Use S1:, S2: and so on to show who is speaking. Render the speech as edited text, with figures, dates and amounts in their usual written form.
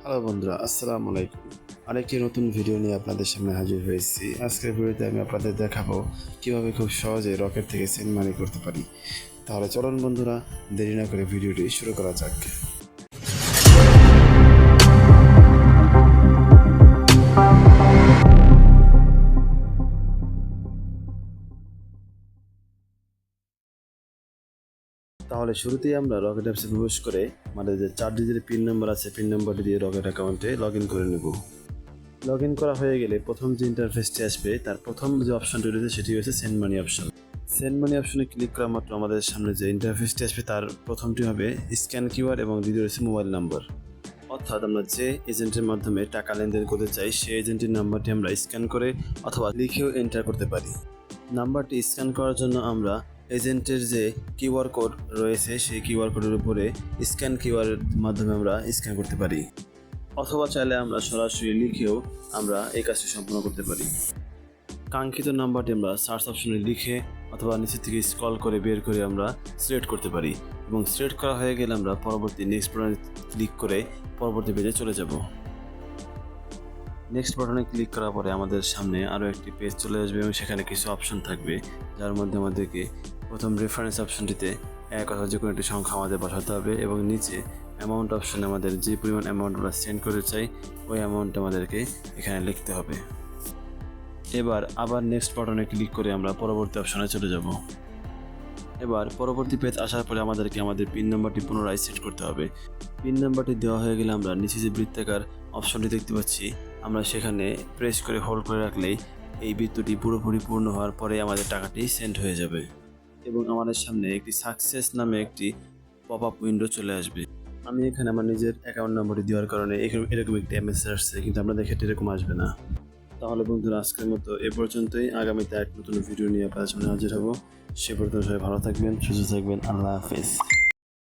S1: Hello বন্ধুরা, আসসালামু আলাইকুম। আরেকটি নতুন ভিডিও নিয়ে আপনাদের সামনে হাজির হয়েছি। আজকের ভিডিওতে আমি আপনাদের দেখাবো কিভাবে খুব সহজে রকেট থেকে সেন্ড মানি করতে পারি। তাহলে চলুন বন্ধুরা, দেরি না করে ভিডিওটি শুরু করা যাক। তাহলে শুরুতেই আমরা রকেট অ্যাপসে প্রবেশ করে আমাদের যে 4 ডিজিটের পিন নাম্বার আছে, পিন নাম্বারটি দিয়ে রকেট অ্যাকাউন্টে লগ ইন করে নেব। লগ ইন করা হয়ে গেলে প্রথম যে ইন্টারফেসটি আসবে তার প্রথম যে অপশনটি রয়েছে সেটি হচ্ছে send money option. Send money অপশনে ক্লিক করা মাত্র আমাদের সামনে যে ইন্টারফেসটি আসবে তার প্রথমটি হবে স্ক্যান কিউআর এবং দ্বিতীয় হচ্ছে মোবাইল নাম্বার। অর্থাৎ আমরা যে এজেন্টের মাধ্যমে টাকা লেনদেন করতে চাই সেই এজেন্টের নাম্বারটি আমরা স্ক্যান করে অথবা লিখেও এন্টার করতে পারি। নাম্বারটি স্ক্যান করার জন্য আমরা এজেন্টের যে কিউআর কোড রয়েছে সেই কিউআর কোডের উপরে স্ক্যান কিউআরের মাধ্যমে আমরা স্ক্যান করতে পারি, অথবা চাইলে আমরা সরাসরি লিখেও আমরা এই কাজটি সম্পন্ন করতে পারি। কাঙ্ক্ষিত নাম্বারটি আমরা সার্চ অপশনে লিখে অথবা নিচে থেকে স্ক্রল করে বের করে আমরা সিলেক্ট করতে পারি এবং সিলেক্ট করা হয়ে গেলে আমরা পরবর্তী নেক্সট বাটনে ক্লিক করে পরবর্তী পেজে চলে যাব। নেক্সট বাটনে ক্লিক করার পরে আমাদের সামনে আরও একটি পেজ চলে আসবে এবং সেখানে কিছু অপশন থাকবে, যার মধ্যে আমাদেরকে প্রথম রেফারেন্স অপশনটিতে এক অথবা যে কোনো একটি সংখ্যা আমাদের বসাতে হবে এবং নিচে অ্যামাউন্ট অপশনে আমাদের যে পরিমাণ অ্যামাউন্ট আমরা সেন্ড করতে চাই ওই অ্যামাউন্ট আমাদেরকে এখানে লিখতে হবে। এবার আবার নেক্সট বাটনে ক্লিক করে আমরা পরবর্তী অপশনে চলে যাব। এবার পরবর্তী পেজ আসার পরে আমাদেরকে আমাদের পিন নাম্বারটি পুনরায় সেট করতে হবে। পিন নাম্বারটি দেওয়া হয়ে গেলে আমরা নিচে যে বৃত্তাকার অপশনটি দেখতে পাচ্ছি আমরা সেখানে প্রেস করে হোল্ড করে রাখলেই এই বৃত্তটি পুরোপুরি পূর্ণ হওয়ার পরে আমাদের টাকাটি সেন্ড হয়ে যাবে এবং আমাদের সামনে একটি সাকসেস নামে একটি পপ আপ উইন্ডো চলে আসবে। আমি এখানে আমার নিজের অ্যাকাউন্ট নাম্বারটি দেওয়ার কারণে এরকম একটি মেসেজ আসছে, কিন্তু আপনাদের ক্ষেত্রে এরকম আসবে না। তাহলে বন্ধুরা, আজকের মতো এ পর্যন্তই। আগামীতে এক নতুন ভিডিও নিয়ে আপনাদের সামনে হাজির হব। সে পর্যন্ত সবাই ভালো থাকবেন, সুস্থ থাকবেন। আল্লাহ হাফেজ।